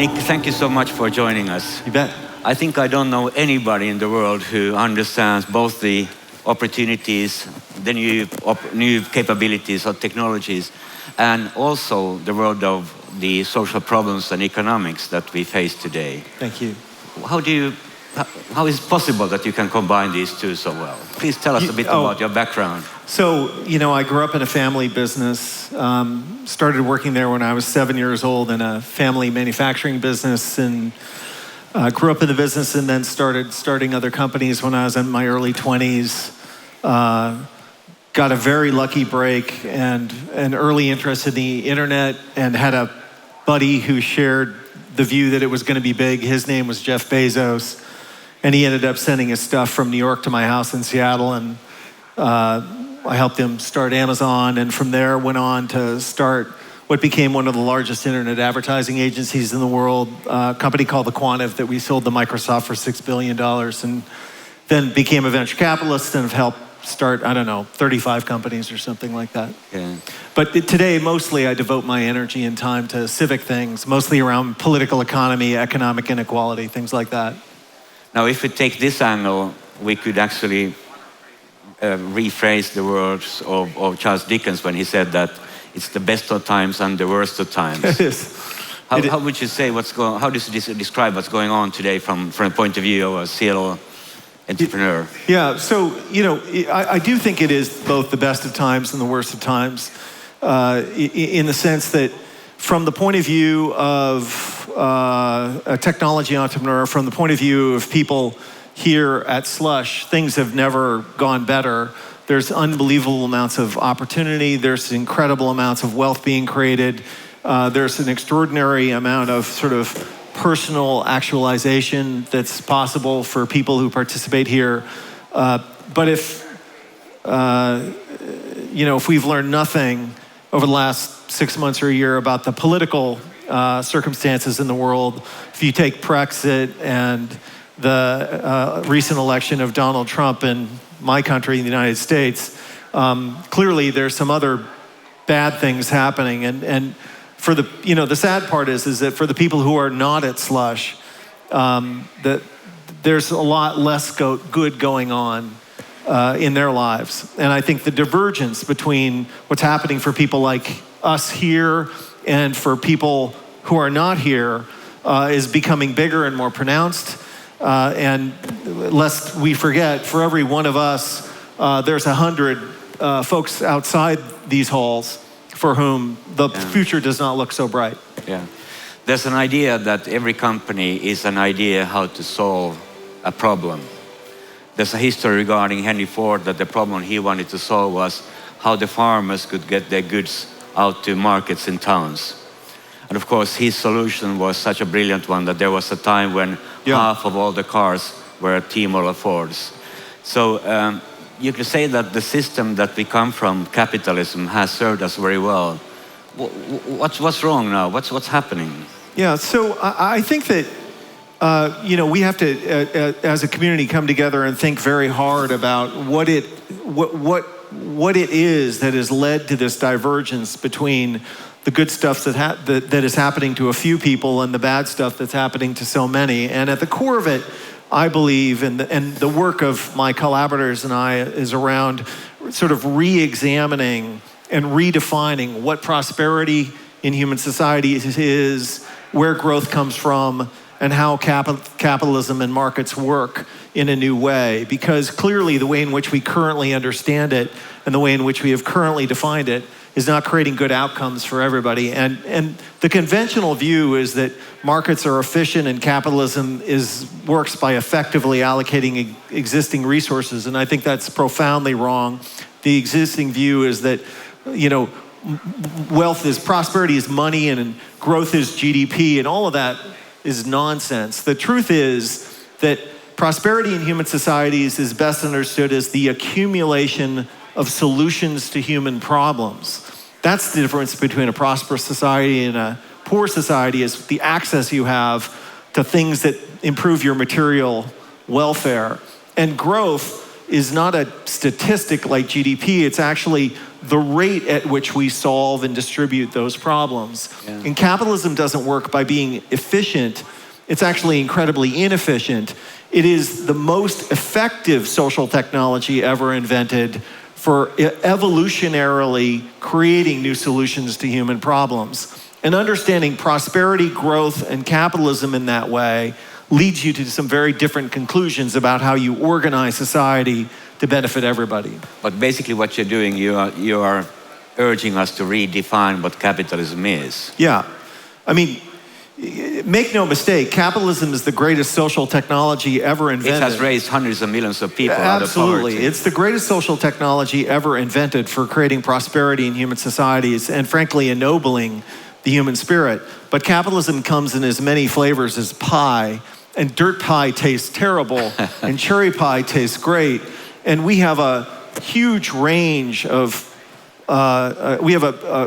Nick, thank you so much for joining us. You bet. I think I don't know anybody in the world who understands both the opportunities, the new capabilities of technologies, and also the world of the social problems and economics that we face today. Thank you. How is it possible that you can combine these two so well? Please tell us a bit about your background. So, I grew up in a family business, started working there when I was 7 years old in a family manufacturing business, and grew up in the business and then starting other companies when I was in my early 20s. Got a very lucky break and an early interest in the internet, and had a buddy who shared the view that it was going to be big. His name was Jeff Bezos, and he ended up sending his stuff from New York to my house in Seattle, and I helped him start Amazon, and from there went on to start what became one of the largest internet advertising agencies in the world, a company called The Quantive that we sold to Microsoft for $6 billion, and then became a venture capitalist and have helped start, 35 companies or something like that. Yeah. But today, mostly I devote my energy and time to civic things, mostly around political economy, economic inequality, things like that. Now, if we take this angle, we could actually rephrase the words of Charles Dickens when he said that it's the best of times and the worst of times. It is. How would you say how does you describe what's going on today from the point of view of a serial entrepreneur? Yeah, so, I do think it is both the best of times and the worst of times, in the sense that from the point of view of a technology entrepreneur, from the point of view of people here at Slush, things have never gone better. There's unbelievable amounts of opportunity. There's incredible amounts of wealth being created. There's an extraordinary amount of sort of personal actualization that's possible for people who participate here. But if we've learned nothing over the last 6 months or a year about the political circumstances in the world, if you take Brexit and the recent election of Donald Trump in my country, in the United States, clearly there's some other bad things happening. And for the sad part is that for the people who are not at Slush, that there's a lot less good going on in their lives. And I think the divergence between what's happening for people like us here and for people who are not here is becoming bigger and more pronounced. And lest we forget, for every one of us, there's 100 folks outside these halls for whom the future does not look so bright. Yeah. There's an idea that every company is an idea how to solve a problem. There's a history regarding Henry Ford that the problem he wanted to solve was how the farmers could get their goods out to markets in towns. And of course, his solution was such a brilliant one that there was a time when half of all the cars were T-model Fords. So you could say that the system that we come from, capitalism, has served us very well. What's wrong now? What's happening? Yeah, so I think that we have to, as a community, come together and think very hard about what it is that has led to this divergence between the good stuff that is happening to a few people and the bad stuff that's happening to so many. And at the core of it, I believe, and the work of my collaborators and I is around sort of re-examining and redefining what prosperity in human society is, where growth comes from, and how capitalism and markets work in a new way. Because clearly the way in which we currently understand it and the way in which we have currently defined it is not creating good outcomes for everybody. And the conventional view is that markets are efficient and capitalism works by effectively allocating existing resources. And I think that's profoundly wrong. The existing view is that, prosperity is money and growth is GDP, and all of that is nonsense. The truth is that prosperity in human societies is best understood as the accumulation of solutions to human problems. That's the difference between a prosperous society and a poor society, is the access you have to things that improve your material welfare. And growth is not a statistic like GDP. It's actually the rate at which we solve and distribute those problems. Yeah. And capitalism doesn't work by being efficient. It's actually incredibly inefficient. It is the most effective social technology ever invented for evolutionarily creating new solutions to human problems. And understanding prosperity, growth, and capitalism in that way leads you to some very different conclusions about how you organize society to benefit everybody. But basically what you're doing, you are urging us to redefine what capitalism is. Yeah. I mean, make no mistake, capitalism is the greatest social technology ever invented. It has raised hundreds of millions of people out of poverty. Absolutely. It's the greatest social technology ever invented for creating prosperity in human societies and frankly ennobling the human spirit. But capitalism comes in as many flavors as pie, and dirt pie tastes terrible, and cherry pie tastes great. And we have a huge range of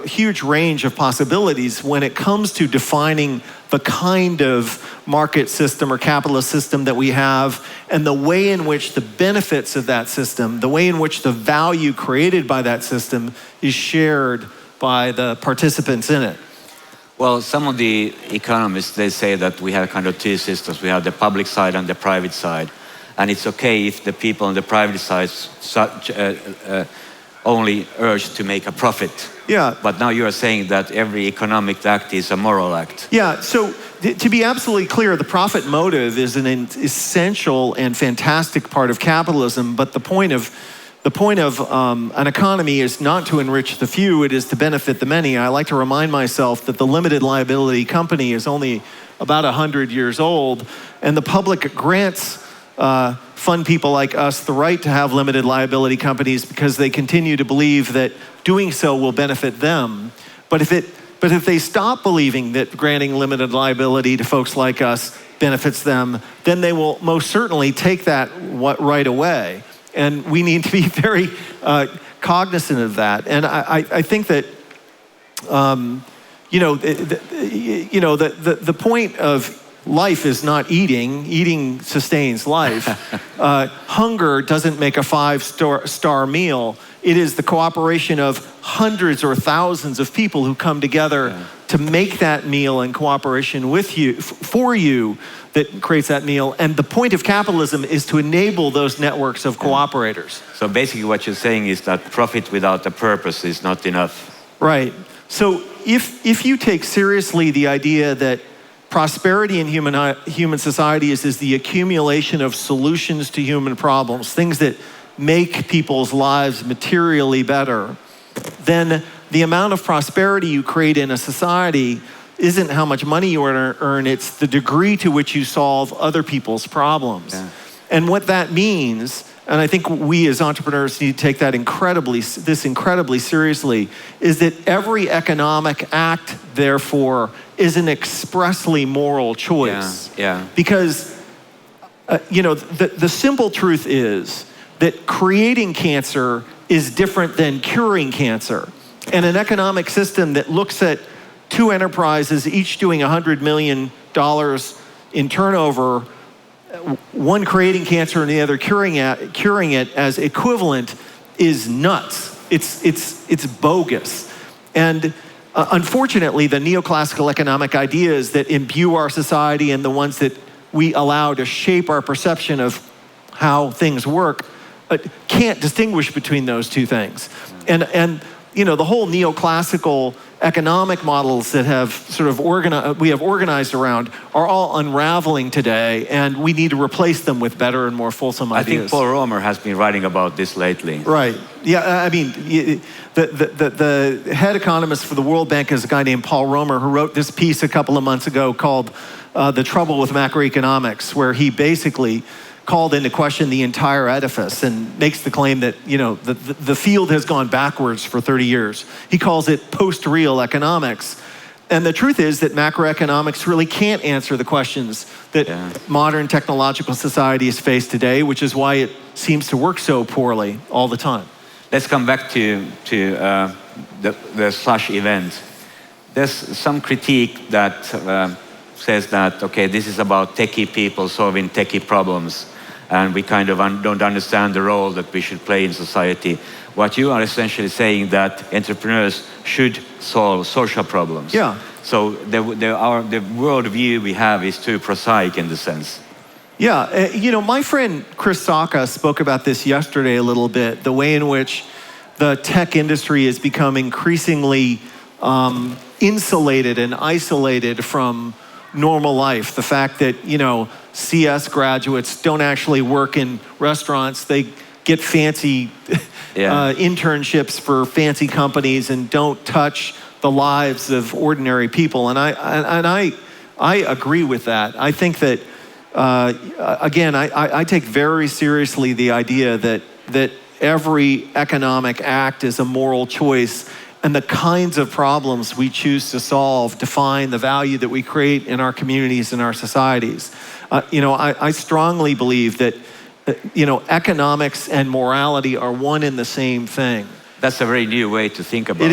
huge range of possibilities when it comes to defining the kind of market system or capitalist system that we have, and the way in which the benefits of that system, the way in which the value created by that system is shared by the participants in it. Well, some of the economists, they say that we have kind of two systems. We have the public side and the private side. And it's okay if the people on the private side only urge to make a profit. Yeah. But now you are saying that every economic act is a moral act. Yeah, so to be absolutely clear, the profit motive is an essential and fantastic part of capitalism, but the point of an economy is not to enrich the few, it is to benefit the many. I like to remind myself that the limited liability company is only about 100 years old, and the public grants fund people like us the right to have limited liability companies because they continue to believe that doing so will benefit them. But if they stop believing that granting limited liability to folks like us benefits them, then they will most certainly take that right away. And we need to be very cognizant of that. And I think that the point of life is not eating. Eating sustains life. Hunger doesn't make a 5-star meal. It is the cooperation of hundreds or thousands of people who come together to make that meal in cooperation with you, for you, that creates that meal. And the point of capitalism is to enable those networks of cooperators. So basically what you're saying is that profit without a purpose is not enough. Right. So if you take seriously the idea that prosperity in human society is the accumulation of solutions to human problems, things that make people's lives materially better, then the amount of prosperity you create in a society isn't how much money you earn, it's the degree to which you solve other people's problems. Yeah. And what that means, and I think we as entrepreneurs need to take that incredibly seriously, is that every economic act, therefore, is an expressly moral choice. Yeah. Because, the simple truth is that creating cancer is different than curing cancer. And an economic system that looks at two enterprises, each doing $100 million in turnover, one creating cancer and the other curing it as equivalent, is nuts. It's bogus. And unfortunately, the neoclassical economic ideas that imbue our society and the ones that we allow to shape our perception of how things work can't distinguish between those two things. And the whole neoclassical economic models that have sort of organized around are all unraveling today, and we need to replace them with better and more fulsome ideas. I think Paul Romer has been writing about this lately. Right. Yeah, I mean, the head economist for the World Bank is a guy named Paul Romer, who wrote this piece a couple of months ago called The Trouble with Macroeconomics, where he basically called into question the entire edifice and makes the claim that, the field has gone backwards for 30 years. He calls it post-real economics. And the truth is that macroeconomics really can't answer the questions that modern technological societies face today, which is why it seems to work so poorly all the time. Let's come back to the Slush event. There's some critique that says that, okay, this is about techie people solving techie problems. and we kind of don't understand the role that we should play in society. What you are essentially saying that entrepreneurs should solve social problems. Yeah. So the worldview we have is too prosaic in the sense. Yeah, you know, my friend Chris Sacca spoke about this yesterday a little bit, the way in which the tech industry has become increasingly insulated and isolated from normal life. The fact that, you know, CS graduates don't actually work in restaurants. They get fancy internships for fancy companies and don't touch the lives of ordinary people. And I agree with that. I think that, again, I take very seriously the idea that every economic act is a moral choice, and the kinds of problems we choose to solve define the value that we create in our communities and our societies. You know, I strongly believe that, you know, economics and morality are one and the same thing. That's a very new way to think about it.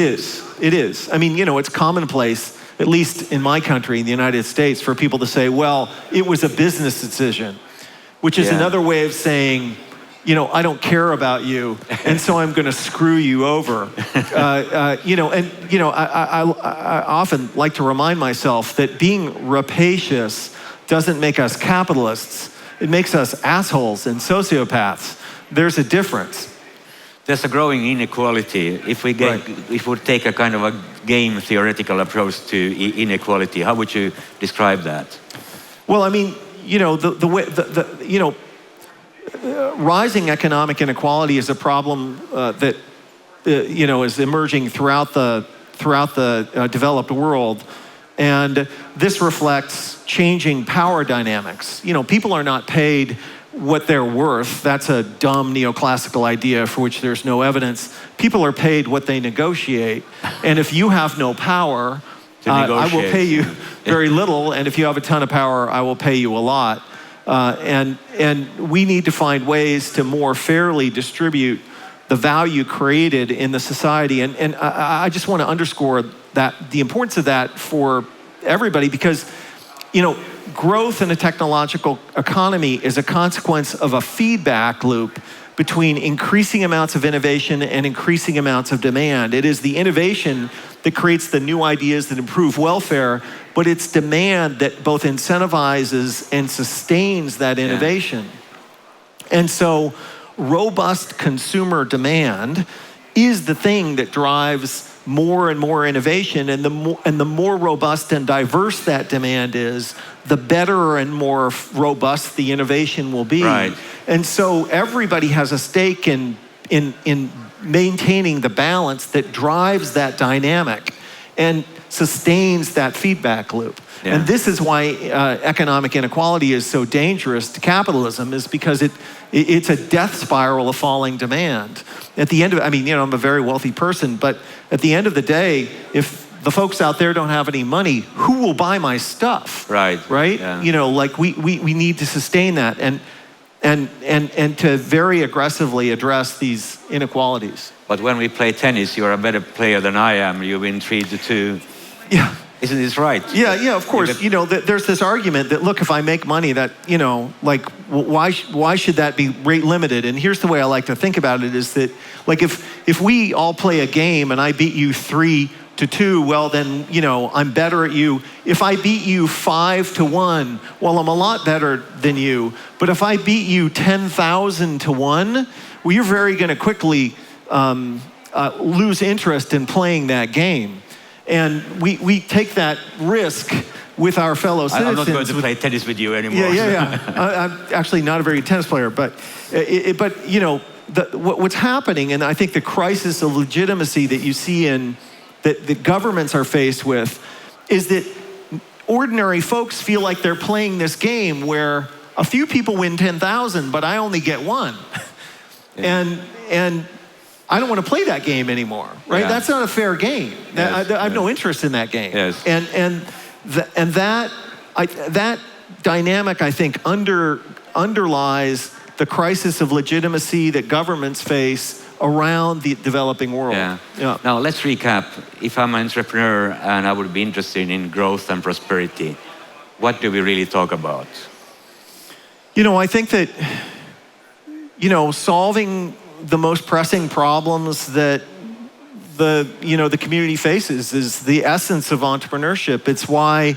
It is. I mean, you know, it's commonplace, at least in my country, in the United States, for people to say, well, it was a business decision, which is another way of saying, you know, I don't care about you, and so I'm going to screw you over. You know, and, you know, I often like to remind myself that being rapacious doesn't make us capitalists. It makes us assholes and sociopaths. There's a difference. There's a growing inequality. If we take a kind of a game theoretical approach to inequality, how would you describe that? Well, I mean, you know, you know, rising economic inequality is a problem that you know, is emerging throughout the developed world, and this reflects changing power dynamics. You know, people are not paid what they're worth. That's a dumb neoclassical idea for which there's no evidence. People are paid what they negotiate, and if you have no power, I will pay you very little, and if you have a ton of power, I will pay you a lot. And we need to find ways to more fairly distribute the value created in the society. And I just want to underscore that the importance of that for everybody, because, you know, growth in a technological economy is a consequence of a feedback loop between increasing amounts of innovation and increasing amounts of demand. It is the innovation that creates the new ideas that improve welfare, but it's demand that both incentivizes and sustains that innovation. And so robust consumer demand is the thing that drives more and more innovation, and the more robust and diverse that demand is, the better and more robust the innovation will be. Right. And so everybody has a stake in maintaining the balance that drives that dynamic and sustains that feedback loop. Yeah. And this is why economic inequality is so dangerous to capitalism, is because it's a death spiral of falling demand. At the end of it, I mean, you know, I'm a very wealthy person, but at the end of the day, if the folks out there don't have any money, who will buy my stuff? Right. Right? Yeah. You know, like we need to sustain that and to very aggressively address these inequalities. But when we play tennis, you're a better player than I am. You win 3-2. Yeah. Isn't this right? Yeah, of course. You know, there's this argument that, look, if I make money, that, you know, like, why should that be rate limited? And here's the way I like to think about it, is that, like, if we all play a game and I beat you 3-2, well, then, you know, I'm better at you. If I beat you 5-1, well, I'm a lot better than you. But if I beat you 10,000-1, well, you're very going to quickly lose interest in playing that game. And we take that risk with our fellow citizens. I'm not going to play tennis with you anymore. Yeah. I'm actually not a very good tennis player, but you know, what's happening, and I think the crisis of legitimacy that you see that the governments are faced with, is that ordinary folks feel like they're playing this game where a few people win 10,000, but I only get one. Yeah. And I don't want to play that game anymore, right? Yeah. That's not a fair game. Yes. I have no interest in that game. Yes. And that dynamic, I think, underlies the crisis of legitimacy that governments face around the developing world. Yeah. Now let's recap. If I'm an entrepreneur and I would be interested in growth and prosperity, what do we really talk about? You know, I think that solving the most pressing problems that the community faces is the essence of entrepreneurship. It's why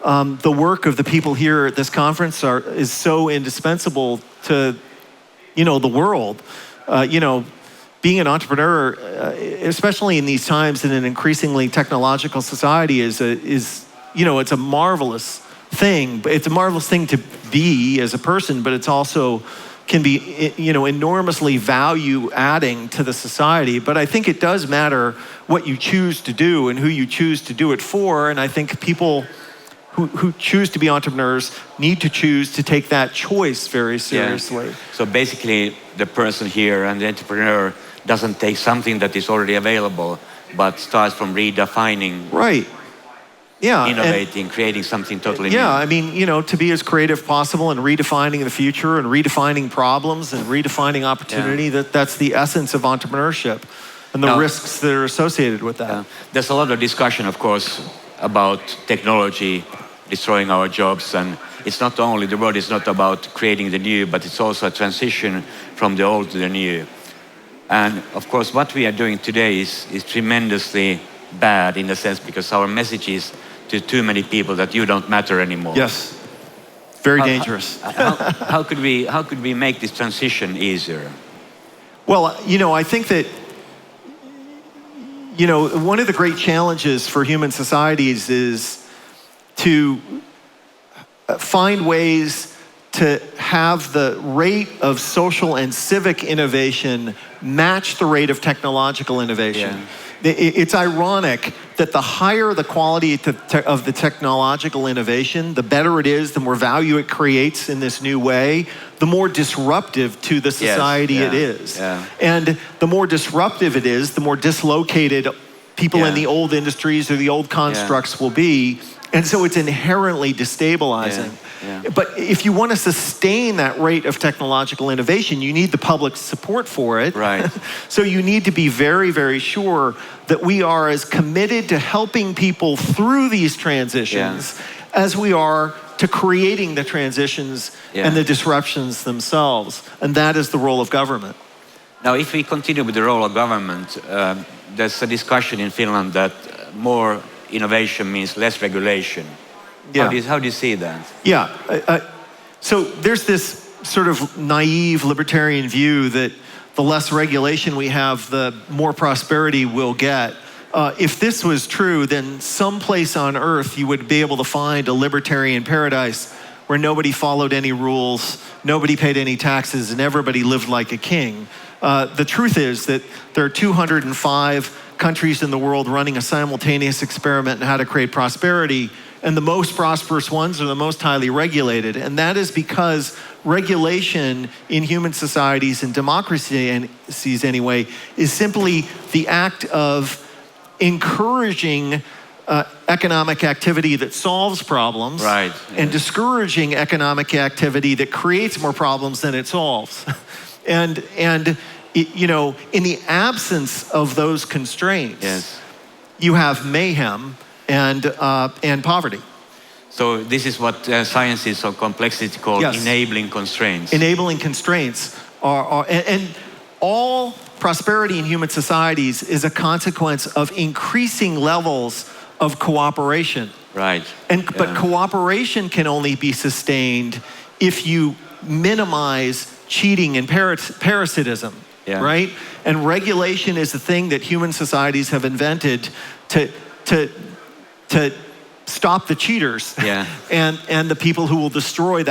the work of the people here at this conference is so indispensable to, the world. Being an entrepreneur, especially in these times in an increasingly technological society, is it's a marvelous thing. It's a marvelous thing to be as a person, but it's also can be, enormously value adding to the society. But I think it does matter what you choose to do and who you choose to do it for. And I think people who choose to be entrepreneurs need to choose to take that choice very seriously. Yeah. So basically, the person here and the entrepreneur doesn't take something that is already available, but starts from redefining. Right. Yeah. Innovating, creating something totally new. Yeah, I mean, to be as creative possible and redefining the future and redefining problems and redefining opportunity, that's the essence of entrepreneurship and the risks that are associated with that. There's a lot of discussion, of course, about technology destroying our jobs, and it's not only, the world is not about creating the new, but it's also a transition from the old to the new. And of course, what we are doing today is tremendously bad in a sense, because our message is to too many people that you don't matter anymore. Yes, very dangerous. How could we make this transition easier? Well, I think that one of the great challenges for human societies is to find ways to have the rate of social and civic innovation match the rate of technological innovation. Yeah. It's ironic that the higher the quality of the technological innovation, the better it is, the more value it creates in this new way, the more disruptive to the society it is. Yeah. And the more disruptive it is, the more dislocated people in the old industries or the old constructs will be. And so it's inherently destabilizing. Yeah. But if you want to sustain that rate of technological innovation, you need the public support for it. Right. So you need to be very, very sure that we are as committed to helping people through these transitions as we are to creating the transitions and the disruptions themselves. And that is the role of government. Now, if we continue with the role of government, there's a discussion in Finland that more innovation means less regulation. Yeah. How do you see that? Yeah. So there's this sort of naive libertarian view that the less regulation we have, the more prosperity we'll get. If this was true, then someplace on earth you would be able to find a libertarian paradise where nobody followed any rules, nobody paid any taxes, and everybody lived like a king. The truth is that there are 205 countries in the world running a simultaneous experiment in how to create prosperity, and the most prosperous ones are the most highly regulated. And that is because regulation in human societies and democracies anyway is simply the act of encouraging economic activity that solves problems and discouraging economic activity that creates more problems than it solves. And in the absence of those constraints, you have mayhem and poverty. So this is what science of complexity called enabling constraints. Enabling constraints and all prosperity in human societies is a consequence of increasing levels of cooperation. Right. But cooperation can only be sustained if you minimize cheating and parasitism. Yeah. Right? And regulation is the thing that human societies have invented to stop the cheaters and the people who will destroy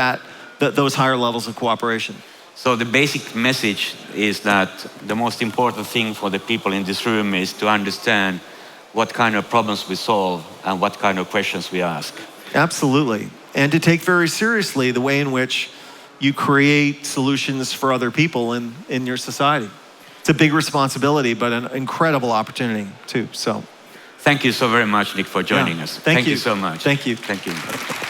those higher levels of cooperation. So the basic message is that the most important thing for the people in this room is to understand what kind of problems we solve and what kind of questions we ask. Absolutely. And to take very seriously the way in which you create solutions for other people in your society. It's a big responsibility, but an incredible opportunity too. So, thank you so very much, Nick, for joining us. Thank you so much. Thank you. Thank you.